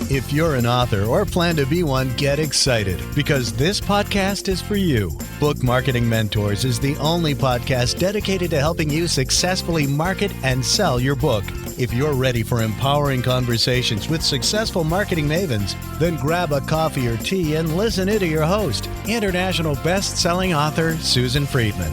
If you're an author or plan to be one, get excited because this podcast is for you. Book Marketing Mentors is the only podcast dedicated to helping you successfully market and sell your book. If you're ready for empowering conversations with successful marketing mavens, then grab a coffee or tea and listen in to your host, international best-selling author Susan Friedman.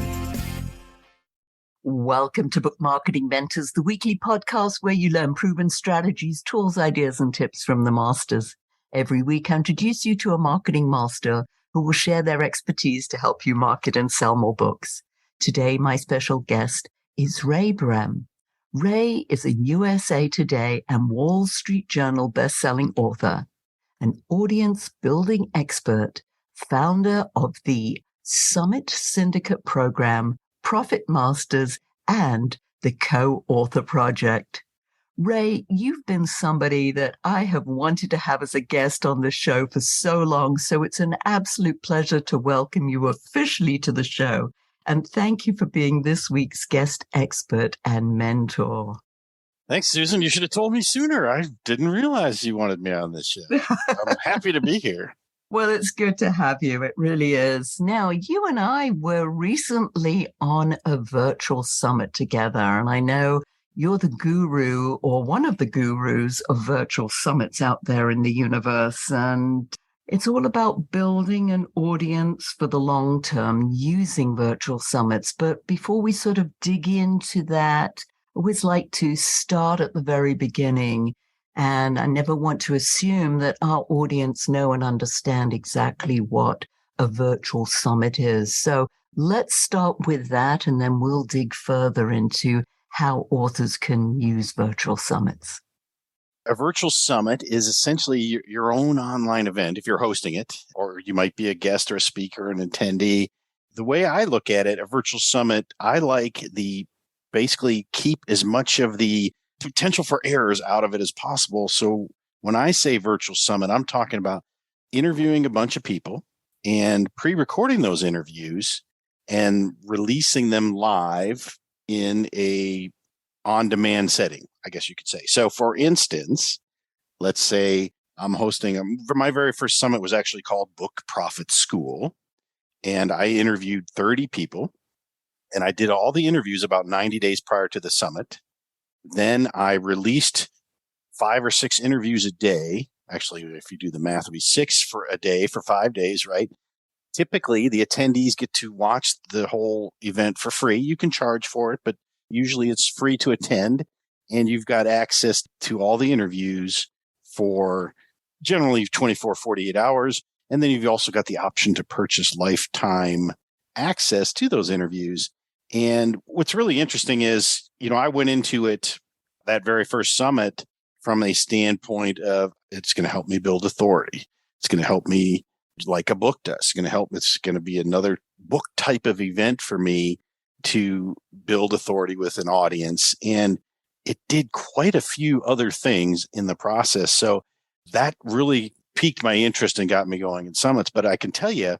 Welcome to Book Marketing Mentors, the weekly podcast where you learn proven strategies, tools, ideas, and tips from the masters. Every week, I introduce you to a marketing master who will share their expertise to help you market and sell more books. Today, my special guest is Brehm. Ray is a USA Today and Wall Street Journal best-selling author, an audience-building expert, founder of the Summit Syndicate Program, Profit Masters, and the Co-Author Project. Ray, you've been somebody that I have wanted to have as a guest on the show for so long, so it's an absolute pleasure to welcome you officially to the show. And thank you for being this week's guest expert and mentor. Thanks, Susan. You should have told me sooner. I didn't realize you wanted me on this show. I'm happy to be here. Well, it's good to have you. It really is. Now, you and I were recently on a virtual summit together, and I know you're the guru or one of the gurus of virtual summits out there in the universe. And it's all about building an audience for the long term using virtual summits. But before we sort of dig into that, I always like to start at the very beginning. And I never want to assume that our audience know and understand exactly what a virtual summit is. So let's start with that, and then we'll dig further into how authors can use virtual summits. A virtual summit is essentially your own online event if you're hosting it, or you might be a guest or a speaker, an attendee. The way I look at it, a virtual summit, I like basically keep as much of the potential for errors out of it as possible. So when I say virtual summit, I'm talking about interviewing a bunch of people and pre-recording those interviews and releasing them live in a on-demand setting, I guess you could say. So for instance, let's say I'm hosting my very first summit was actually called Book Profit School. And I interviewed 30 people, and I did all the interviews about 90 days prior to the summit. Then I released 5 or 6 interviews a day. Actually, if you do the math, it'll be 6 for a day for 5 days, right? Typically, the attendees get to watch the whole event for free. You can charge for it, but usually it's free to attend. And you've got access to all the interviews for generally 24, 48 hours. And then you've also got the option to purchase lifetime access to those interviews. And what's really interesting is, I went into it, that very first summit, from a standpoint of it's going to help me build authority. It's going to help me like a book does. It's going to be another book type of event for me to build authority with an audience. And it did quite a few other things in the process. So that really piqued my interest and got me going in summits. But I can tell you,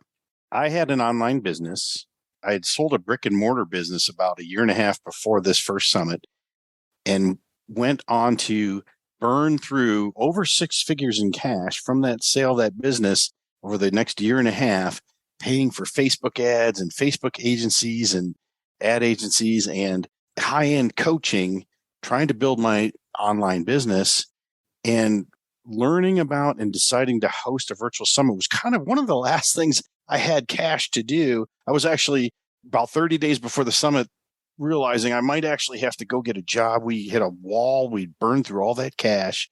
I had an online business. I had sold a brick and mortar business about a year and a half before this first summit and went on to burn through over 6 figures in cash from that sale of that business over the next year and a half, paying for Facebook ads and Facebook agencies and ad agencies and high-end coaching, trying to build my online business. And learning about and deciding to host a virtual summit was kind of one of the last things I had cash to do. I was actually about 30 days before the summit realizing I might actually have to go get a job. We hit a wall. We'd burned through all that cash.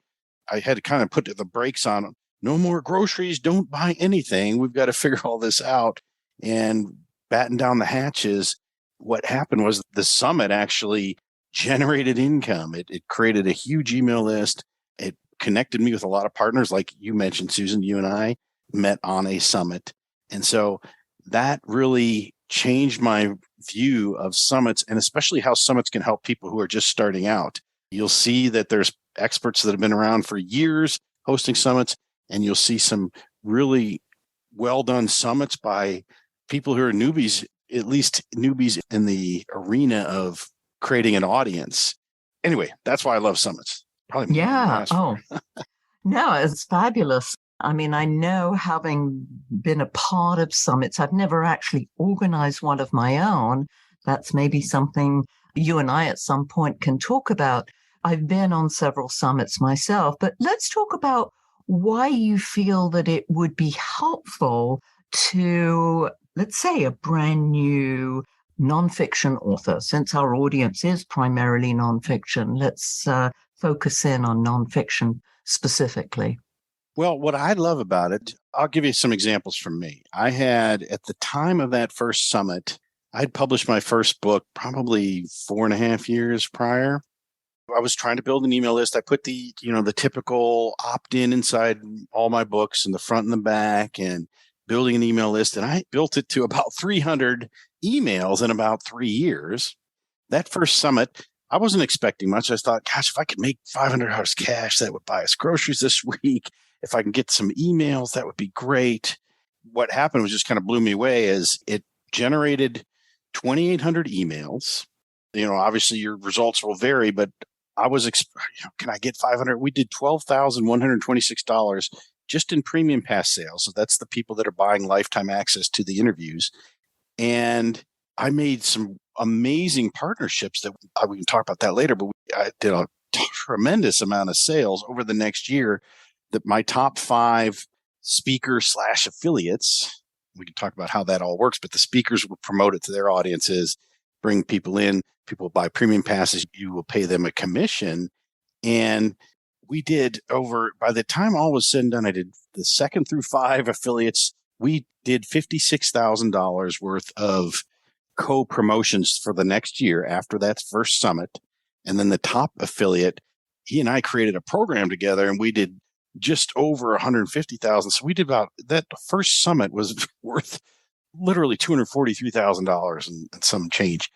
I had to kind of put the brakes on. No more groceries. Don't buy anything. We've got to figure all this out and batten down the hatches. What happened was the summit actually generated income. It created a huge email list. It connected me with a lot of partners. Like you mentioned, Susan, you and I met on a summit. And so that really changed my view of summits, and especially how summits can help people who are just starting out. You'll see that there's experts that have been around for years hosting summits, and you'll see some really well done summits by people who are newbies, at least newbies in the arena of creating an audience. Anyway, that's why I love summits. Probably yeah. Oh, No, it's fabulous. I mean, I know having been a part of summits, I've never actually organized one of my own. That's maybe something you and I at some point can talk about. I've been on several summits myself, but let's talk about why you feel that it would be helpful to, let's say, a brand new nonfiction author. Since our audience is primarily nonfiction, let's focus in on nonfiction specifically. Well, what I love about it, I'll give you some examples from me. I had, at the time of that first summit, I'd published my first book probably 4.5 years prior. I was trying to build an email list. I put the typical opt-in inside all my books in the front and the back and building an email list. And I built it to about 300 emails in about 3 years. That first summit, I wasn't expecting much. I thought, gosh, if I could make $500 cash, that would buy us groceries this week. If I can get some emails, that would be great. What happened was just kind of blew me away as it generated 2,800 emails. Obviously your results will vary, but I was, can I get 500? We did $12,126 just in premium pass sales. So that's the people that are buying lifetime access to the interviews. And I made some amazing partnerships that we can talk about that later, but I did a tremendous amount of sales over the next year that my top 5 speakers/affiliates, we can talk about how that all works, but the speakers will promote it to their audiences, bring people in, people buy premium passes, you will pay them a commission. And we did by the time all was said and done, I did the 2nd through 5 affiliates. We did $56,000 worth of co-promotions for the next year after that first summit. And then the top affiliate, he and I created a program together and we did just over 150,000. So we did about that first summit was worth literally $243,000 and some change.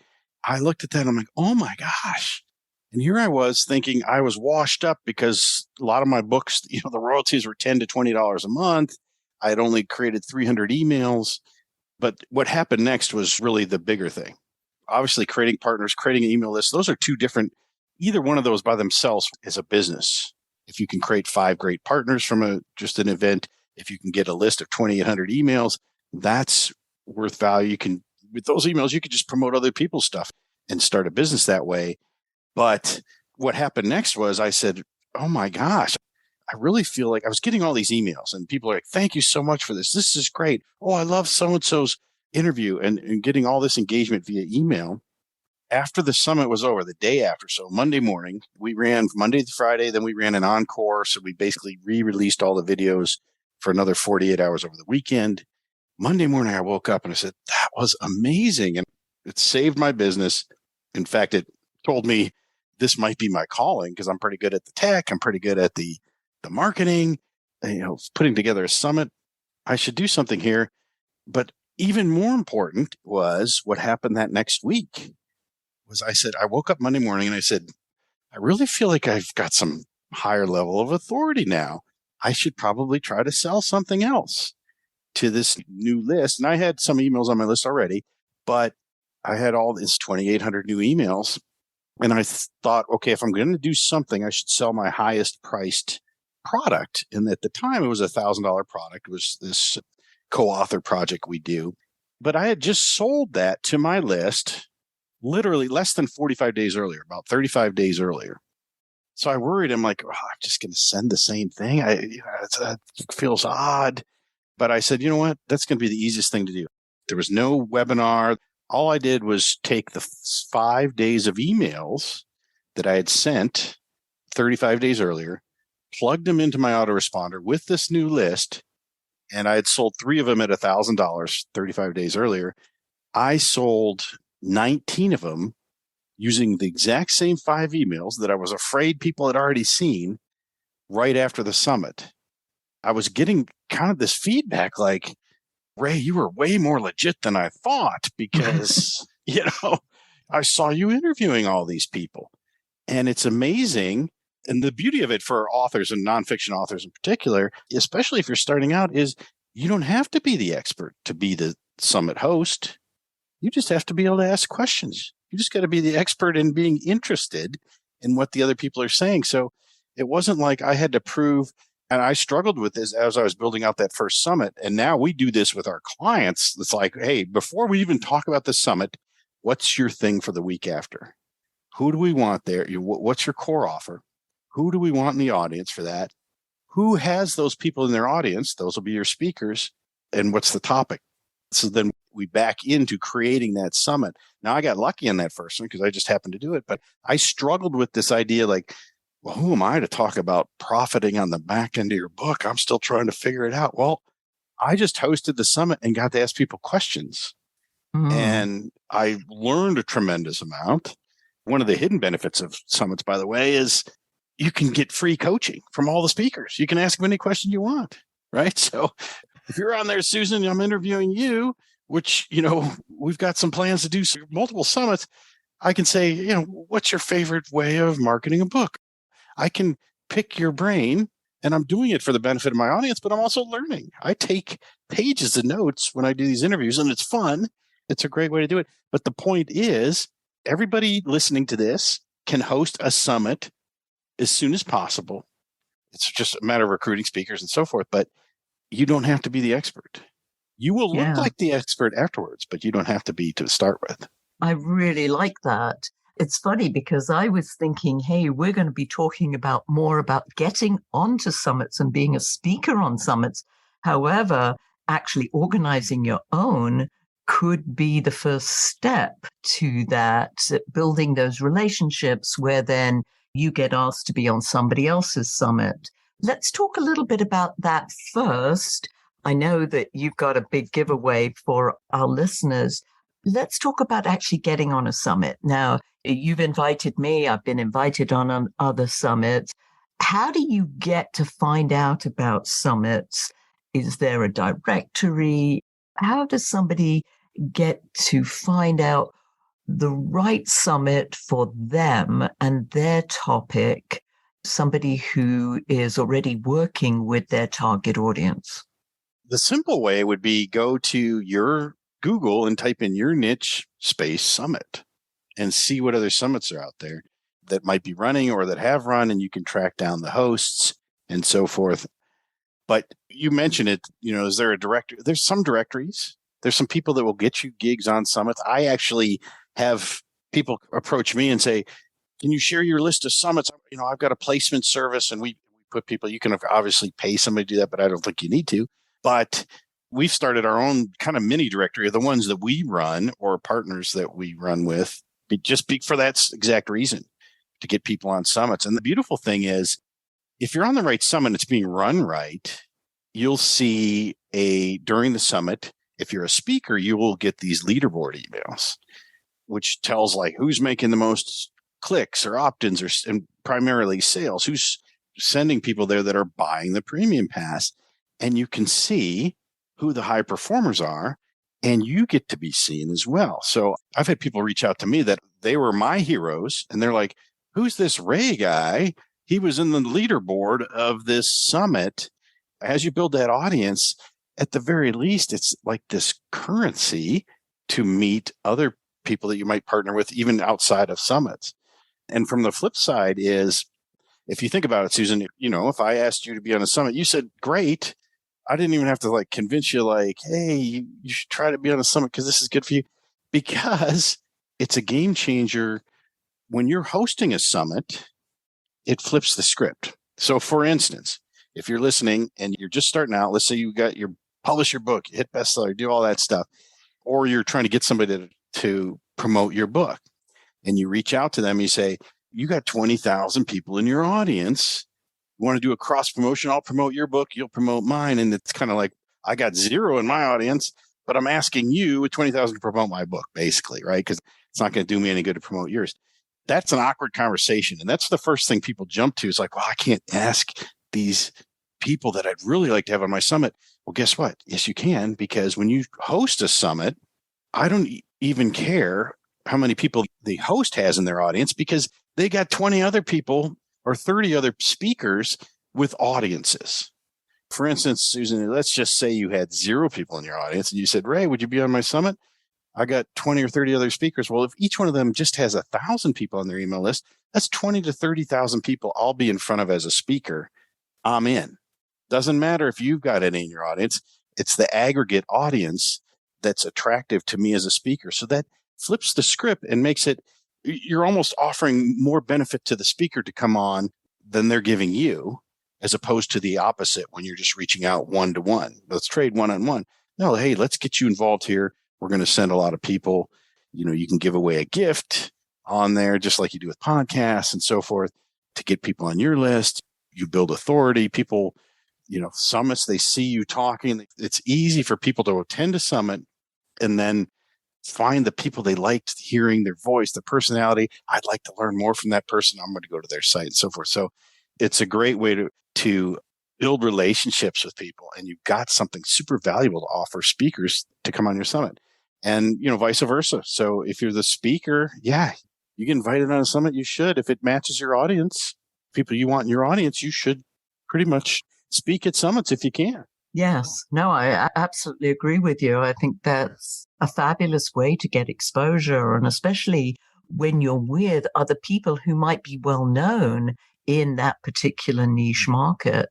I looked at that and I'm like, oh my gosh. And here I was thinking I was washed up because a lot of my books, the royalties were $10 to $20 a month. I had only created 300 emails. But what happened next was really the bigger thing. Obviously, creating partners, creating an email list, those are two different, either one of those by themselves is a business. If you can create 5 great partners from just an event, if you can get a list of 2,800 emails, that's worth value. With those emails, you could just promote other people's stuff and start a business that way. But what happened next was I said, oh my gosh, I really feel like I was getting all these emails and people are like, thank you so much for this. This is great. Oh, I love so-and-so's interview and getting all this engagement via email. After the summit was over, the day after, so Monday morning, we ran Monday to Friday, then we ran an encore. So we basically re-released all the videos for another 48 hours over the weekend. Monday morning, I woke up and I said, that was amazing. And it saved my business. In fact, it told me this might be my calling because I'm pretty good at the tech. I'm pretty good at the marketing, putting together a summit. I should do something here. But even more important was what happened that next week was I woke up Monday morning and I said, I really feel like I've got some higher level of authority now. I should probably try to sell something else to this new list. And I had some emails on my list already, but I had all these 2,800 new emails. And I thought, okay, if I'm going to do something, I should sell my highest priced product. And at the time, it was a $1,000 product. It was this co-author project we do. But I had just sold that to my list literally less than 45 days earlier, about 35 days earlier. So I worried. I'm like, oh, I'm just going to send the same thing. It feels odd. But I said, you know what? That's going to be the easiest thing to do. There was no webinar. All I did was take the 5 days of emails that I had sent 35 days earlier, plugged them into my autoresponder with this new list, and I had sold 3 of them at $1,000 35 days earlier. I sold 19 of them using the exact same 5 emails that I was afraid people had already seen right after the summit. I was getting kind of this feedback like, Ray, you were way more legit than I thought because, I saw you interviewing all these people. And it's amazing. And the beauty of it for authors and nonfiction authors in particular, especially if you're starting out, is you don't have to be the expert to be the summit host. You just have to be able to ask questions. You just got to be the expert in being interested in what the other people are saying. So it wasn't like I had to prove And I struggled with this as I was building out that first summit. And now we do this with our clients. It's like, hey, before we even talk about the summit, what's your thing for the week after? Who do we want there? What's your core offer? Who do we want in the audience for that? Who has those people in their audience? Those will be your speakers. And what's the topic? So then we back into creating that summit. Now, I got lucky in that first one because I just happened to do it. But I struggled with this idea like, well, who am I to talk about profiting on the back end of your book? I'm still trying to figure it out. Well, I just hosted the summit and got to ask people questions. And I learned a tremendous amount. One of the hidden benefits of summits, by the way, is you can get free coaching from all the speakers. You can ask them any question you want, right? So if you're on there, Susan, I'm interviewing you, which, we've got some plans to do multiple summits. I can say, what's your favorite way of marketing a book? I can pick your brain, and I'm doing it for the benefit of my audience, but I'm also learning. I take pages of notes when I do these interviews, and it's fun. It's a great way to do it. But the point is, everybody listening to this can host a summit as soon as possible. It's just a matter of recruiting speakers and so forth, but you don't have to be the expert. You will look like the expert afterwards, but you don't have to be to start with. I really like that. It's funny because I was thinking, hey, we're going to be talking more about getting onto summits and being a speaker on summits. However, actually organizing your own could be the first step to that, building those relationships where then you get asked to be on somebody else's summit. Let's talk a little bit about that first. I know that you've got a big giveaway for our listeners. Let's talk about actually getting on a summit. Now, you've invited me. I've been invited on other summits. How do you get to find out about summits? Is there a directory? How does somebody get to find out the right summit for them and their topic, somebody who is already working with their target audience? The simple way would be go to your Google and type in your niche space summit and see what other summits are out there that might be running or that have run, and you can track down the hosts and so forth. But you mentioned it, is there a directory? There's some directories. There's some people that will get you gigs on summits. I actually have people approach me and say, can you share your list of summits? I've got a placement service, and we put people, you can obviously pay somebody to do that, but I don't think you need to. But we've started our own kind of mini directory of the ones that we run or partners that we run with, just for that exact reason, to get people on summits. And the beautiful thing is, if you're on the right summit, it's being run right, you'll see during the summit, if you're a speaker, you will get these leaderboard emails, which tells like who's making the most clicks or opt-ins and primarily sales, who's sending people there that are buying the premium pass. And you can see who the high performers are, and you get to be seen as well. So I've had people reach out to me that they were my heroes, and they're like, who's this Ray guy? He was in the leaderboard of this summit. As you build that audience, at the very least, it's like this currency to meet other people that you might partner with, even outside of summits. And from the flip side is, if you think about it, Susan, if I asked you to be on a summit, you said, great. I didn't even have to convince you hey, you should try to be on a summit because this is good for you, because it's a game changer. When you're hosting a summit, it flips the script. So for instance, if you're listening and you're just starting out, let's say you publish your book, hit bestseller, do all that stuff, or you're trying to get somebody to promote your book, and you reach out to them, you say, you got 20,000 people in your audience. You want to do a cross promotion? I'll promote your book. You'll promote mine. And it's kind of like, I got 0 in my audience, but I'm asking you with 20,000 to promote my book, basically, right? Because it's not going to do me any good to promote yours. That's an awkward conversation. And that's the first thing people jump to is like, well, I can't ask these people that I'd really like to have on my summit. Well, guess what? Yes, you can, because when you host a summit, I don't even care how many people the host has in their audience, because they got 20 other people or 30 other speakers with audiences. For instance, Susan, let's just say you had 0 people in your audience and you said, Ray, would you be on my summit? I got 20 or 30 other speakers. Well, if each one of them just has 1,000 people on their email list, that's 20 to 30,000 people I'll be in front of as a speaker. I'm in. Doesn't matter if you've got any in your audience. It's the aggregate audience that's attractive to me as a speaker. So that flips the script and makes it, you're almost offering more benefit to the speaker to come on than they're giving you, as opposed to the opposite when you're just reaching out one-to-one. Let's trade one-on-one. No, hey, let's get you involved here. We're going to send a lot of people. You can give away a gift on there, just like you do with podcasts and so forth, to get people on your list. You build authority. People, summits, they see you talking. It's easy for people to attend a summit and then find the people they liked hearing, their voice, their personality. I'd like to learn more from that person. I'm going to go to their site and so forth. So it's a great way to build relationships with people, and you've got something super valuable to offer speakers to come on your summit, and vice versa. So if you're the speaker, yeah, you get invited on a summit. You should, if it matches your audience, people you want in your audience, you should pretty much speak at summits if you can. Yes. No, I absolutely agree with you. I think that's a fabulous way to get exposure, and especially when you're with other people who might be well known in that particular niche market.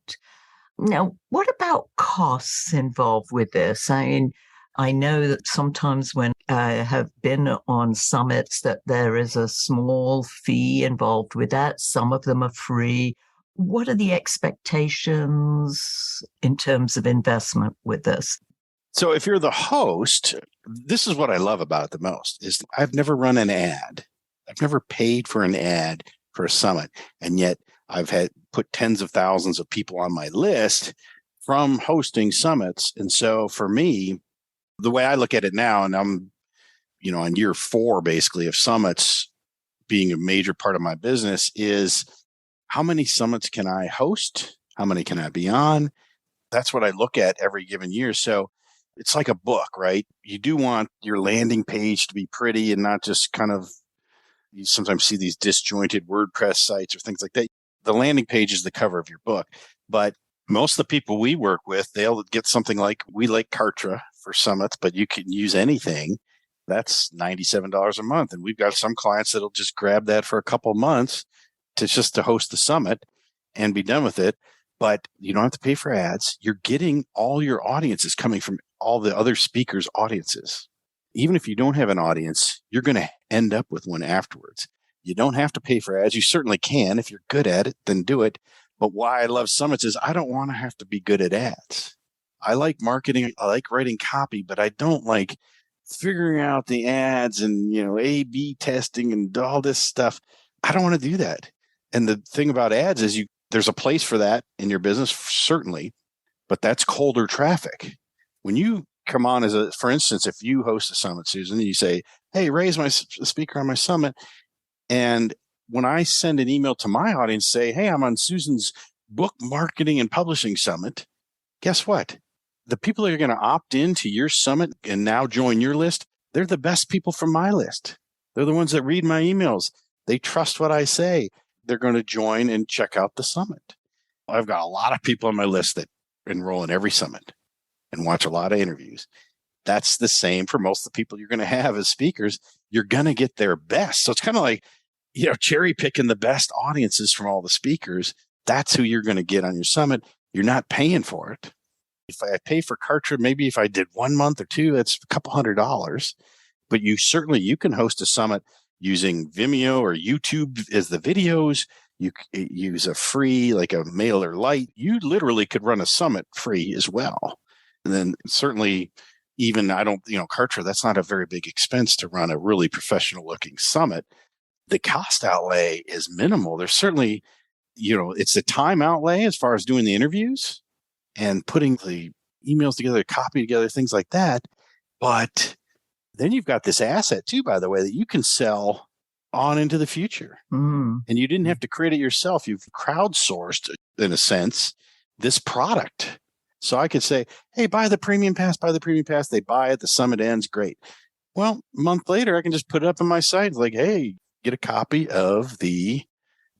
Now, what about costs involved with this? I mean, I know that sometimes when I have been on summits that there is a small fee involved with that. Some of them are free. What are the expectations in terms of investment with this? So if you're the host, this is what I love about it the most, is I've never run an ad. I've never paid for an ad for a summit. And yet I've had put tens of thousands of people on my list from hosting summits. And so for me, the way I look at it now, and I'm, on year 4 basically of summits being a major part of my business, is how many summits can I host? How many can I be on? That's what I look at every given year. So it's like a book, right? You do want your landing page to be pretty and not just kind of, you sometimes see these disjointed WordPress sites or things like that. The landing page is the cover of your book. But most of the people we work with, they'll get something like, we like Kartra for summits, but you can use anything. That's $97 a month. And we've got some clients that'll just grab that for a couple of months to host the summit and be done with it. But you don't have to pay for ads. You're getting all your audiences coming from all the other speakers' audiences. Even if you don't have an audience, you're going to end up with one afterwards. You don't have to pay for ads. You certainly can. If you're good at it, then do it. But why I love summits is I don't want to have to be good at ads. I like marketing. I like writing copy, but I don't like figuring out the ads and, A/B testing and all this stuff. I don't want to do that. And the thing about ads is there's a place for that in your business, certainly, but that's colder traffic. When you come on for instance, if you host a summit, Susan, and you say, hey, Ray's my speaker on my summit. And when I send an email to my audience, say, hey, I'm on Susan's book marketing and publishing summit. Guess what? The people that are going to opt into your summit and now join your list, they're the best people from my list. They're the ones that read my emails. They trust what I say. They're going to join and check out the summit. I've got a lot of people on my list that enroll in every summit and watch a lot of interviews. That's the same for most of the people you're going to have as speakers. You're going to get their best. So it's kind of like, cherry picking the best audiences from all the speakers. That's who you're going to get on your summit. You're not paying for it. If I pay for Kartra, maybe if I did 1 month or 2, that's a couple $100. But you can host a summit using Vimeo or YouTube as the videos. You use a free, like a MailerLite. You literally could run a summit free as well. And then certainly even Kartra, that's not a very big expense to run a really professional looking summit. The cost outlay is minimal. There's certainly, it's the time outlay as far as doing the interviews and putting the emails together, copy together, things like that. But then you've got this asset too, by the way, that you can sell on into the future. And you didn't have to create it yourself. You've crowdsourced, in a sense, this product. So I could say, hey, buy the premium pass. They buy it. The summit ends. Great. Well, a month later, I can just put it up on my site. Like, hey, get a copy of the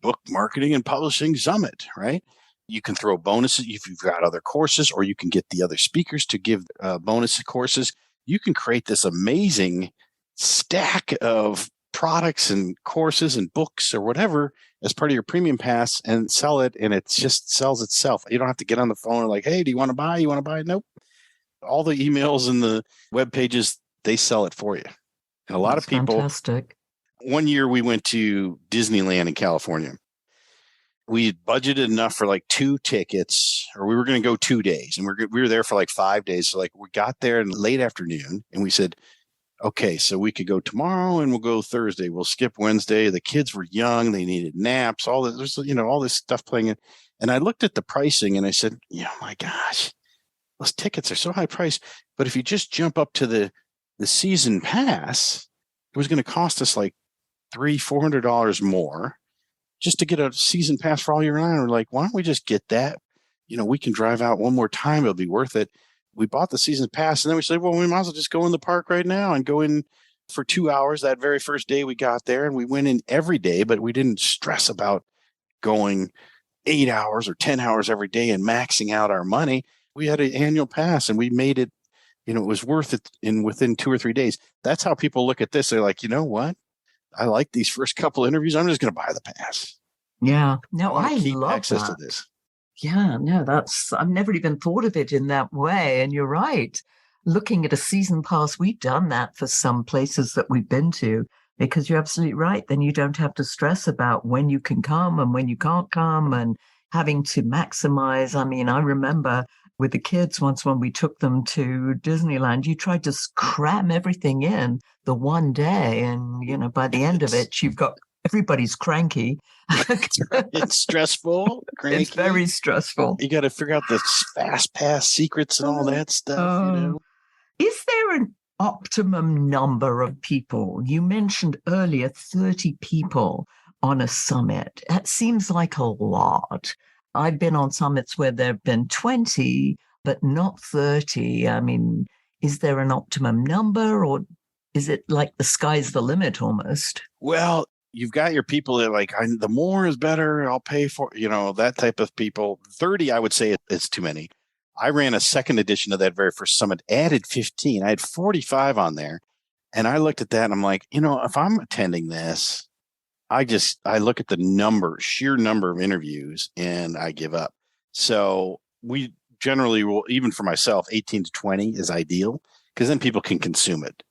book marketing and publishing summit, right? You can throw bonuses if you've got other courses, or you can get the other speakers to give bonus courses. You can create this amazing stack of products and courses and books or whatever as part of your premium pass and sell it. And it just sells itself. You don't have to get on the phone and like, hey, do you want to buy? You want to buy? Nope. All the emails and the web pages, they sell it for you. And a lot of people. Fantastic. One year we went to Disneyland in California. We budgeted enough for like 2 tickets, or we were going to go 2 days, and we were there for like 5 days. So like we got there in late afternoon, and we said, okay, so we could go tomorrow and we'll go Thursday. We'll skip Wednesday. The kids were young. They needed naps, all this, all this stuff playing. And I looked at the pricing and I said, my gosh, those tickets are so high priced. But if you just jump up to the season pass, it was going to cost us like $400 more just to get a season pass for all year round. We're like, why don't we just get that? We can drive out one more time. It'll be worth it. We bought the season pass, and then we said, well, we might as well just go in the park right now and go in for 2 hours that very first day we got there. And we went in every day, but we didn't stress about going 8 hours or 10 hours every day and maxing out our money. We had an annual pass, and we made it, it was worth it within 2 or 3 days. That's how people look at this. They're like, you know what? I like these first couple interviews. I'm just going to buy the pass. Yeah. No, I keep love access that. to this. Yeah, no, I've never even thought of it in that way. And you're right. Looking at a season pass, we've done that for some places that we've been to, because you're absolutely right. Then you don't have to stress about when you can come and when you can't come and having to maximize. I mean, I remember with the kids once when we took them to Disneyland, you tried to cram everything in the one day. And, by the end of it, everybody's cranky. It's stressful. Cranky. It's very stressful. You got to figure out the fast pass secrets and all that stuff. Is there an optimum number of people? You mentioned earlier 30 people on a summit. That seems like a lot. I've been on summits where there have been 20, but not 30. I mean, is there an optimum number, or is it like the sky's the limit almost? Well, you've got your people that are like, the more is better. I'll pay for, that type of people. 30, I would say it's too many. I ran a second edition of that very first summit, added 15. I had 45 on there. And I looked at that and I'm like, if I'm attending this, I look at the sheer number of interviews, and I give up. So we generally will, even for myself, 18 to 20 is ideal, because then people can consume it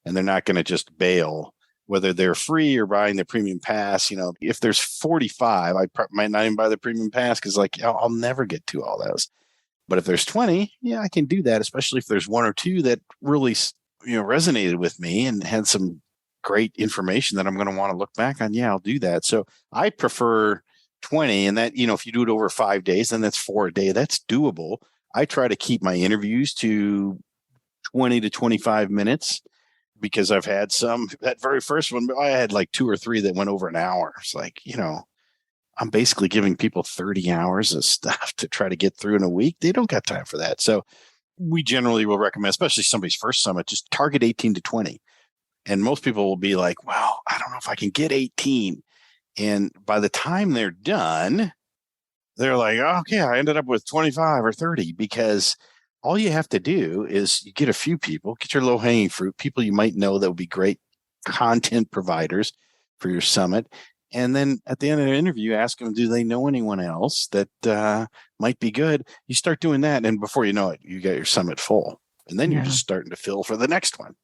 and they're not going to just bail. Whether they're free or buying the premium pass, if there's 45, I might not even buy the premium pass because I'll never get to all those. But if there's 20, yeah, I can do that, especially if there's 1 or 2 that really, resonated with me and had some great information that I'm going to want to look back on. Yeah, I'll do that. So I prefer 20, and that, if you do it over 5 days, then that's 4 a day. That's doable. I try to keep my interviews to 20 to 25 minutes. Because I've had that very first one, I had like 2 or 3 that went over an hour. It's like, I'm basically giving people 30 hours of stuff to try to get through in a week. They don't got time for that. So we generally will recommend, especially somebody's first summit, just target 18 to 20. And most people will be like, well, I don't know if I can get 18. And by the time they're done, they're like, oh, okay, I ended up with 25 or 30, because all you have to do is you get a few people, get your low hanging fruit, people you might know that would be great content providers for your summit. And then at the end of the interview, ask them, do they know anyone else that might be good? You start doing that, and before you know it, you got your summit full. And then you're just starting to fill for the next one.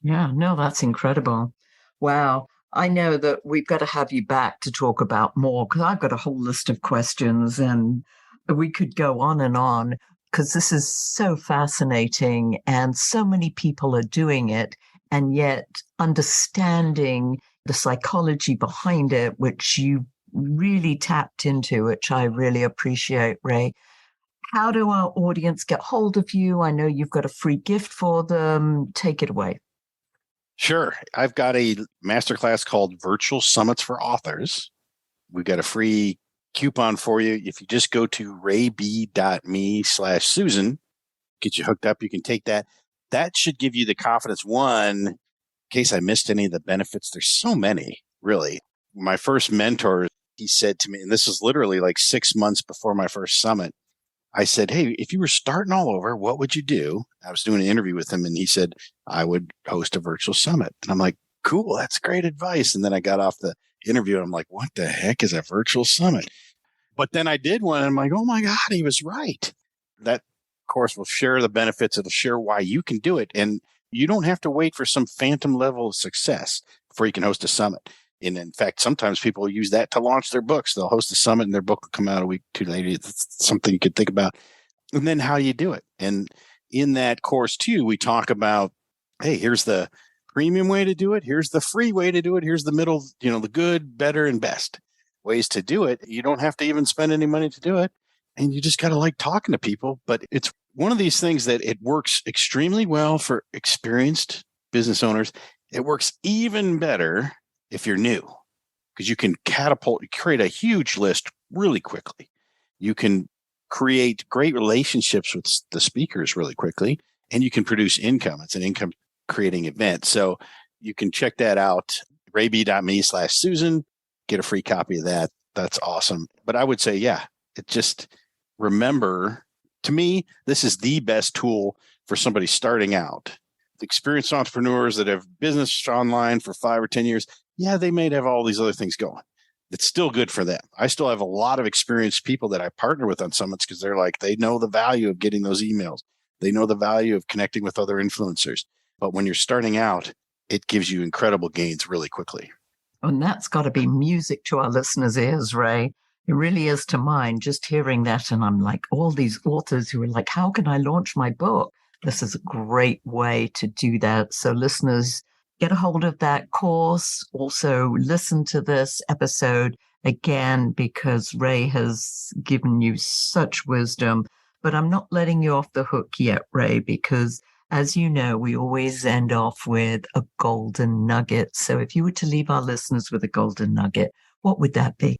Yeah, no, that's incredible. Wow. I know that we've got to have you back to talk about more, because I've got a whole list of questions, and we could go on, because this is so fascinating and so many people are doing it, and yet understanding the psychology behind it, which you really tapped into, which I really appreciate, Ray. How do our audience get hold of you? I know you've got a free gift for them. Take it away. Sure. I've got a masterclass called Virtual Summits for Authors. We've got a free coupon for you. If you just go to rayb.me/Susan, get you hooked up, you can take that. That should give you the confidence, one, in case I missed any of the benefits. There's so many, really. My first mentor, he said to me, and this was literally like 6 months before my first summit, I said, hey, if you were starting all over, what would you do? I was doing an interview with him, and he said, I would host a virtual summit. And I'm like, cool, that's great advice. And then I got off the interview and I'm like, what the heck is a virtual summit? But then I did one and I'm like, oh my God, he was right. That course will share the benefits. It'll share why you can do it. And you don't have to wait for some phantom level of success before you can host a summit. And in fact, sometimes people use that to launch their books. They'll host a summit and their book will come out a week too late. It's something you could think about. And then how you do it. And in that course too, we talk about, hey, here's the premium way to do it. Here's the free way to do it. Here's the middle, the good, better, and best ways to do it. You don't have to even spend any money to do it. And you just got to like talking to people. But it's one of these things that it works extremely well for experienced business owners. It works even better if you're new, because you can create a huge list really quickly. You can create great relationships with the speakers really quickly, and you can produce income. It's an income creating event. So you can check that out, rayb.me/Susan, get a free copy of that. That's awesome. But I would say, remember, to me, this is the best tool for somebody starting out. The experienced entrepreneurs that have business online for 5 or 10 years, they may have all these other things going. It's still good for them. I still have a lot of experienced people that I partner with on summits because they know the value of getting those emails. They know the value of connecting with other influencers. But when you're starting out, it gives you incredible gains really quickly. And that's got to be music to our listeners' ears, Ray. It really is to mine, just hearing that. And I'm like, all these authors who are like, how can I launch my book? This is a great way to do that. So listeners, get a hold of that course. Also listen to this episode again, because Ray has given you such wisdom. But I'm not letting you off the hook yet, Ray, because as you know, we always end off with a golden nugget. So if you were to leave our listeners with a golden nugget, what would that be?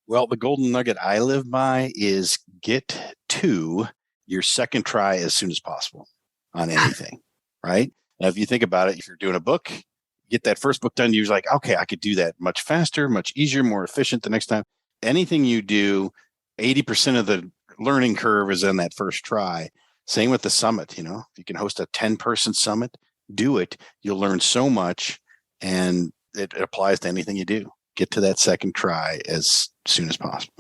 Well, the golden nugget I live by is get to your second try as soon as possible on anything, right? Now, if you think about it, if you're doing a book, get that first book done, you're like, okay, I could do that much faster, much easier, more efficient the next time. Anything you do, 80% of the learning curve is in that first try. Same with the summit. If you can host a 10-person summit, do it. You'll learn so much, and it applies to anything you do. Get to that second try as soon as possible.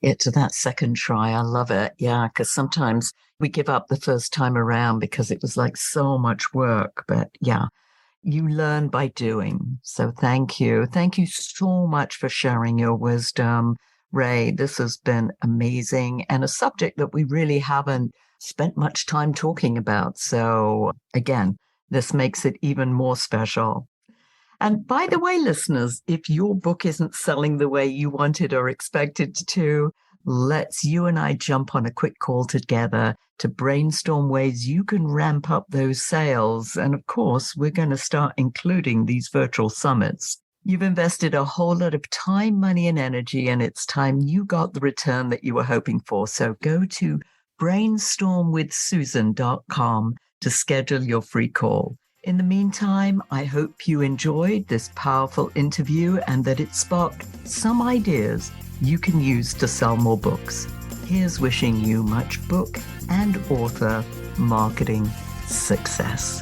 Get to that second try. I love it. Yeah, because sometimes we give up the first time around because it was like so much work. But yeah, you learn by doing. So thank you. Thank you so much for sharing your wisdom, Ray. This has been amazing, and a subject that we really haven't spent much time talking about. So again, this makes it even more special. And by the way, listeners, if your book isn't selling the way you wanted or expected to, let's you and I jump on a quick call together to brainstorm ways you can ramp up those sales. And of course, we're going to start including these virtual summits. You've invested a whole lot of time, money, and energy, and it's time you got the return that you were hoping for. So go to brainstormwithsusan.com to schedule your free call. In the meantime, I hope you enjoyed this powerful interview and that it sparked some ideas you can use to sell more books. Here's wishing you much book and author marketing success.